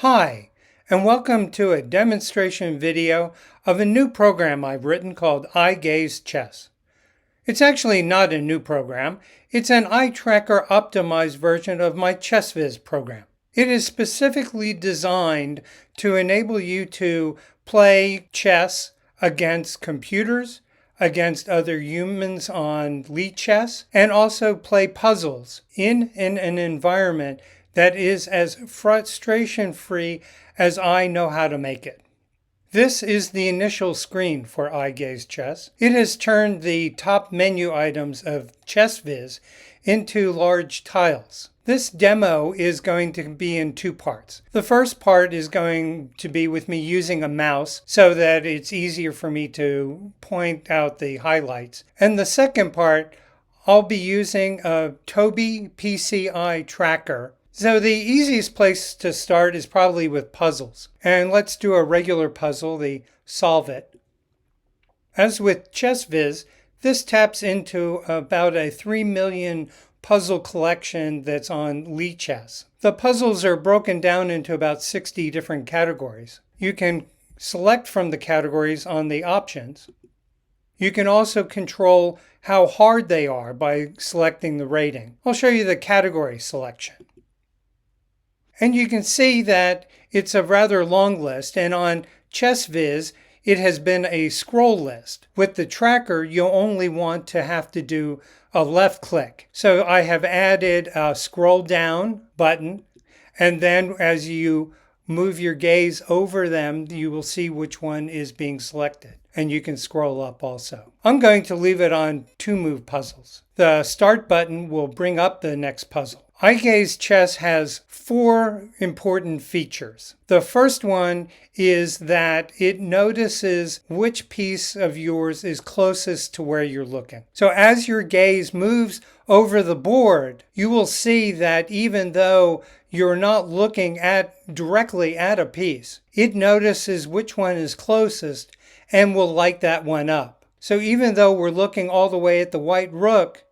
Hi, and welcome to a demonstration video of a new program I've written called Eye Gaze Chess. It's actually not a new program, it's an eye tracker optimized version of my Chessvis program. It is specifically designed to enable you to play chess against computers, against other humans on Chess, and also play puzzles in an environment that is as frustration-free as I know how to make it. This is the initial screen for Eye Gaze Chess. It has turned the top menu items of Chessvis into large tiles. This demo is going to be in two parts. The first part is going to be with me using a mouse so that it's easier for me to point out the highlights. And the second part, I'll be using a Tobii PCI tracker. So the easiest place to start is probably with puzzles. And let's do a regular puzzle, the Solve It. As with Chessvis, this taps into about a 3 million puzzle collection that's on Chess. The puzzles are broken down into about 60 different categories. You can select from the categories on the options. You can also control how hard they are by selecting the rating. I'll show you the category selection. And you can see that it's a rather long list, and on Chessvis, it has been a scroll list. With the tracker, you'll only want to have to do a left click. So I have added a scroll down button, and then as you move your gaze over them, you will see which one is being selected. And you can scroll up also. I'm going to leave it on 2-move puzzles. The start button will bring up the next puzzle. Eye Gaze Chess has 4 important features. The first one is that it notices which piece of yours is closest to where you're looking. So as your gaze moves over the board, you will see that even though you're not looking directly at a piece, it notices which one is closest and will light that one up. So even though we're looking all the way at the white rook,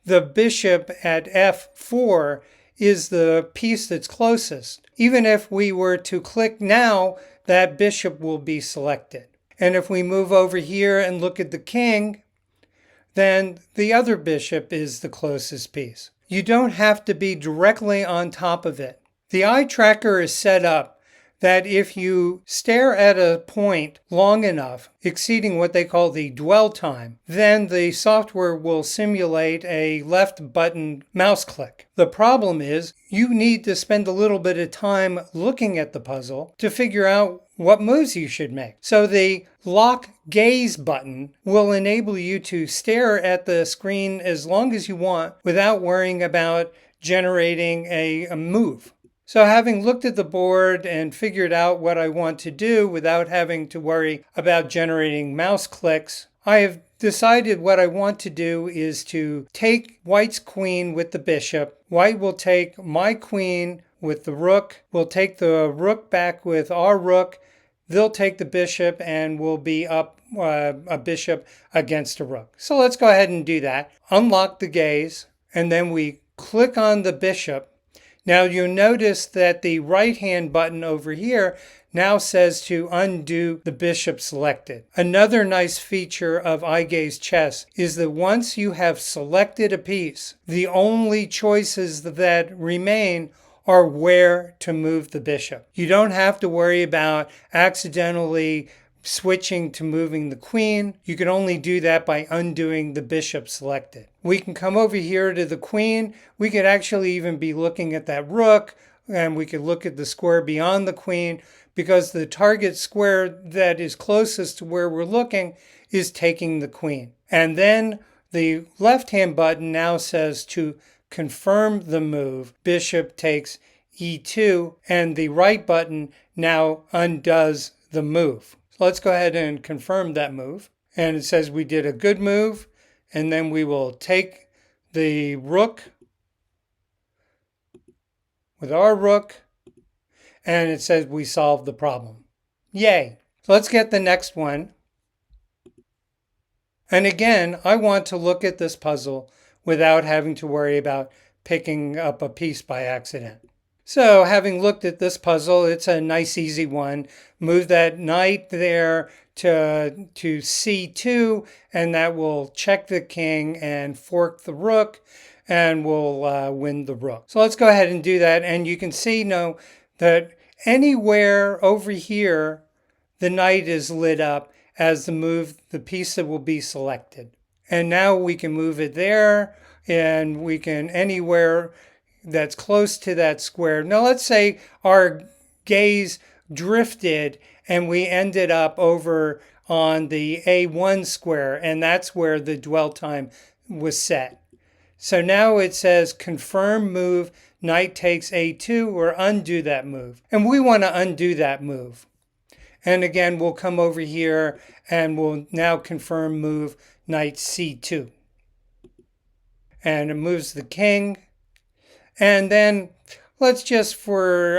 the bishop at f4 is the piece that's closest. Even if we were to click now, that bishop will be selected. And if we move over here and look at the king, then the other bishop is the closest piece. You don't have to be directly on top of it. The eye tracker is set up that if you stare at a point long enough, exceeding what they call the dwell time, then the software will simulate a left button mouse click. The problem is you need to spend a little bit of time looking at the puzzle to figure out what moves you should make. So the lock gaze button will enable you to stare at the screen as long as you want without worrying about generating a move. So having looked at the board and figured out what I want to do without having to worry about generating mouse clicks, I have decided what I want to do is to take White's queen with the bishop. White will take my queen with the rook. We'll take the rook back with our rook. They'll take the bishop and we'll be up a bishop against a rook. So let's go ahead and do that. Unlock the gaze, and then we click on the bishop. Now you'll notice that the right-hand button over here now says to undo the bishop selected. Another nice feature of Eye Gaze Chess is that once you have selected a piece, the only choices that remain are where to move the bishop. You don't have to worry about accidentally switching to moving the queen. You can only do that by undoing the bishop selected. We can come over here to the queen. We could actually even be looking at that rook, and we could look at the square beyond the queen, because the target square that is closest to where we're looking is taking the queen. And then the left-hand button now says to confirm the move, bishop takes e2, and the right button now undoes the move. So let's go ahead and confirm that move. And it says we did a good move, and then we will take the rook with our rook, and it says we solved the problem. Yay! So let's get the next one. And again, I want to look at this puzzle without having to worry about picking up a piece by accident. So having looked at this puzzle, it's a nice easy one. Move that knight there to c2, and that will check the king and fork the rook, and we'll win the rook. So let's go ahead and do that. And you can see now that anywhere over here, the knight is lit up as the piece that will be selected. And now we can move it there, and we can anywhere that's close to that square. Now let's say our gaze drifted and we ended up over on the A1 square, and that's where the dwell time was set. So now it says confirm move, knight takes A2, or undo that move. And we want to undo that move. And again, we'll come over here and we'll now confirm move knight C2. And it moves the king. And then let's just, for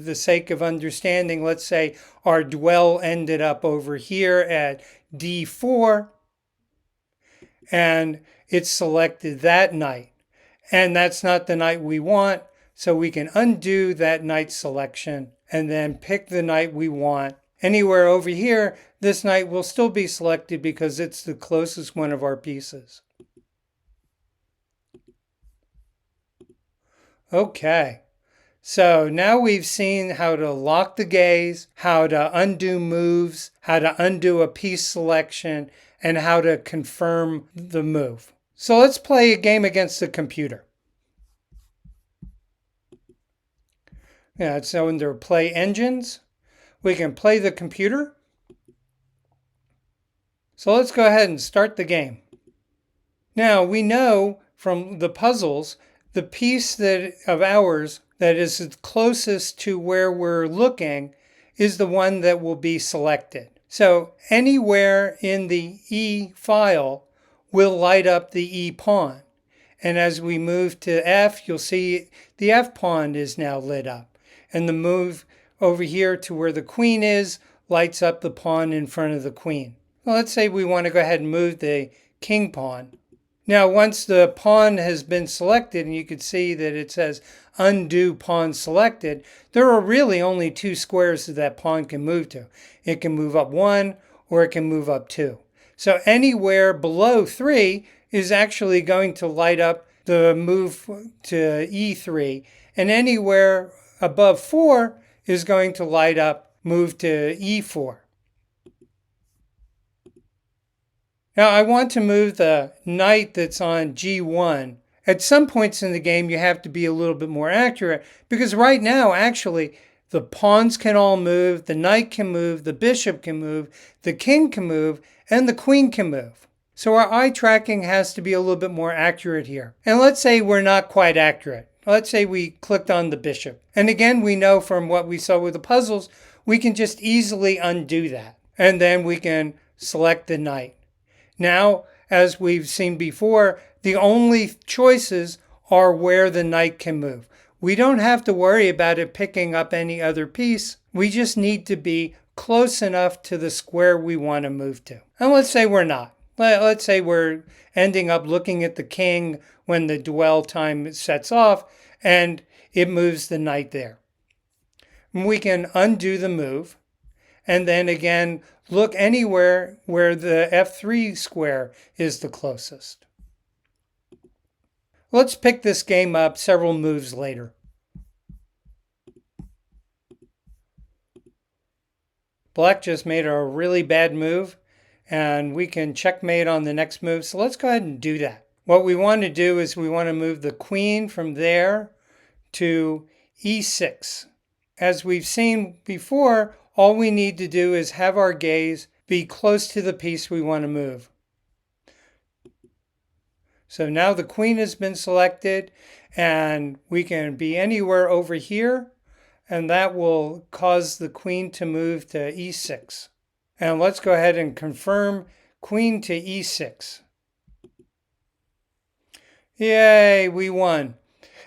the sake of understanding, let's say our dwell ended up over here at D4. And it selected that knight. And that's not the knight we want. So we can undo that knight selection and then pick the knight we want. Anywhere over here, this knight will still be selected because it's the closest one of our pieces. Okay, so now we've seen how to lock the gaze, how to undo moves, how to undo a piece selection, and how to confirm the move. So let's play a game against the computer. Yeah, it's under Play Engines. We can play the computer. So let's go ahead and start the game. Now we know from the puzzles, the piece of ours that is closest to where we're looking is the one that will be selected. So anywhere in the E file will light up the E pawn. And as we move to F, you'll see the F pawn is now lit up. And the move over here to where the queen is lights up the pawn in front of the queen. Well, let's say we want to go ahead and move the king pawn. Now, once the pawn has been selected, and you can see that it says undo pawn selected, there are really only two squares that pawn can move to. It can move up 1 or it can move up 2. So anywhere below 3 is actually going to light up the move to E3, and anywhere above 4 is going to light up move to E4. Now I want to move the knight that's on G1. At some points in the game, you have to be a little bit more accurate because right now, actually, the pawns can all move, the knight can move, the bishop can move, the king can move, and the queen can move. So our eye tracking has to be a little bit more accurate here. And let's say we're not quite accurate. Let's say we clicked on the bishop. And again, we know from what we saw with the puzzles, we can just easily undo that. And then we can select the knight. Now, as we've seen before, the only choices are where the knight can move. We don't have to worry about it picking up any other piece. We just need to be close enough to the square we want to move to. And let's say we're not. Let's say we're ending up looking at the king when the dwell time sets off and it moves the knight there. We can undo the move and then again look anywhere where the F3 square is the closest. Let's pick this game up several moves later. Black just made a really bad move, and we can checkmate on the next move. So let's go ahead and do that. What we want to do is we want to move the queen from there to E6. As we've seen before, all we need to do is have our gaze be close to the piece we want to move. So now the queen has been selected and we can be anywhere over here, and that will cause the queen to move to E6. And let's go ahead and confirm queen to E6. Yay, we won.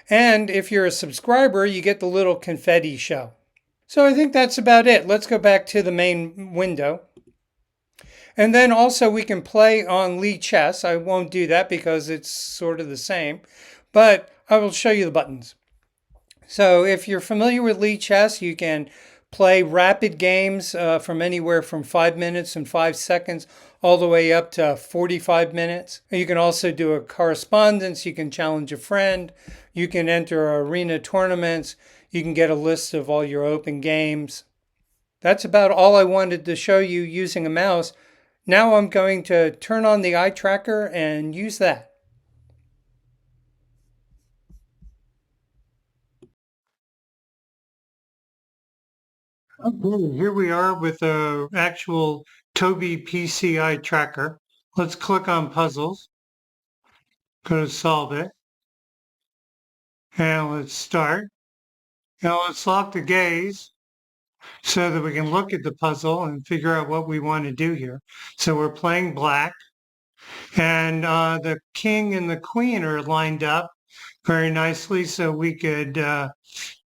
And if you're a subscriber, you get the little confetti show. So I think that's about it. Let's go back to the main window. And then also we can play on Chess. I won't do that because it's sort of the same, but I will show you the buttons. So if you're familiar with Chess, you can play rapid games from anywhere from 5 minutes and 5 seconds all the way up to 45 minutes. You can also do a correspondence. You can challenge a friend. You can enter arena tournaments. You can get a list of all your open games. That's about all I wanted to show you using a mouse. Now I'm going to turn on the eye tracker and use that. Okay, here we are with the actual Tobii PCI tracker. Let's click on puzzles, go to solve it, and let's start. Now let's lock the gaze so that we can look at the puzzle and figure out what we want to do here. So we're playing black, and the king and the queen are lined up very nicely so we could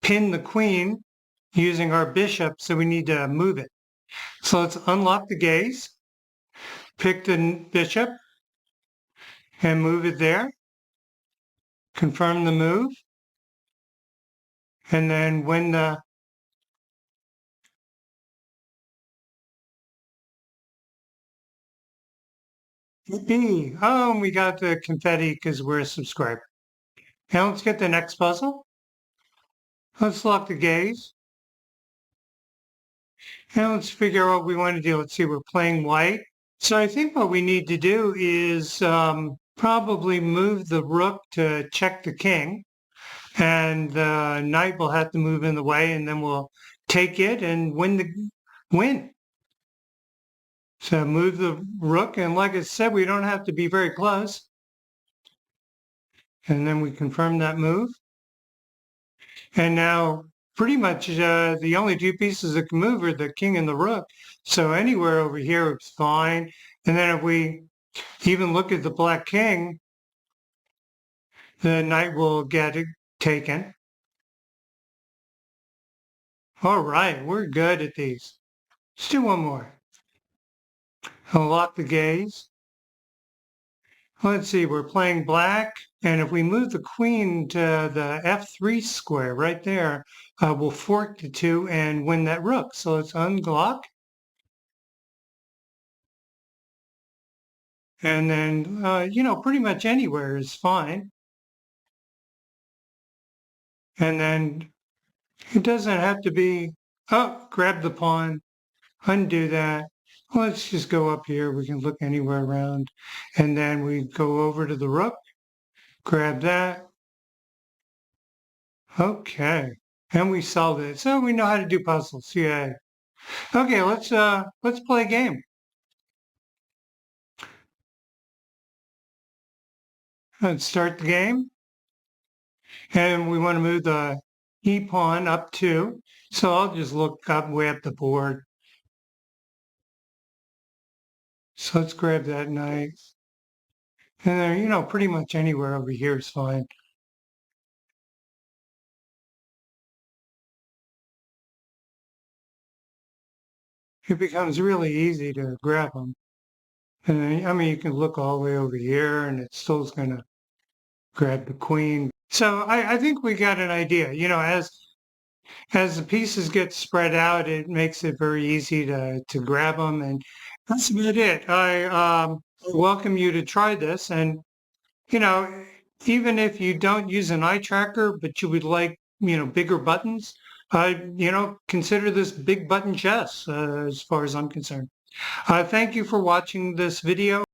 pin the queen using our bishop, so we need to move it. So let's unlock the gaze, pick the bishop, and move it there. Confirm the move. And then when the B, oh, and we got the confetti because we're a subscriber. Now let's get the next puzzle. Let's lock the gaze. And let's figure out what we want to do. Let's see, we're playing white. So I think what we need to do is probably move the rook to check the king. And the knight will have to move in the way, and then we'll take it and win. So move the rook, and like I said, we don't have to be very close. And then we confirm that move. And now pretty much the only two pieces that can move are the king and the rook. So anywhere over here is fine. And then if we even look at the black king, the knight will get it taken. All right, we're good at these. Let's do one more. Unlock the gaze. Let's see, we're playing black. And if we move the queen to the F3 square right there, we'll fork the two and win that rook. So let's unlock. And then, pretty much anywhere is fine. And then it doesn't have to be, oh, grab the pawn, undo that. Let's just go up here. We can look anywhere around. And then we go over to the rook, grab that. Okay. And we solved it. So we know how to do puzzles. Yay. Okay, let's play a game. Let's start the game. And we want to move the e pawn up 2. So I'll just look up way up the board. So let's grab that knight. And then, pretty much anywhere over here is fine. It becomes really easy to grab them. And then, I mean, you can look all the way over here and it still's going to grab the queen. So I think we got an idea. As the pieces get spread out, it makes it very easy to grab them. And that's about it. I welcome you to try this. And, you know, even if you don't use an eye tracker, but you would like, bigger buttons, consider this big button chess as far as I'm concerned. Thank you for watching this video.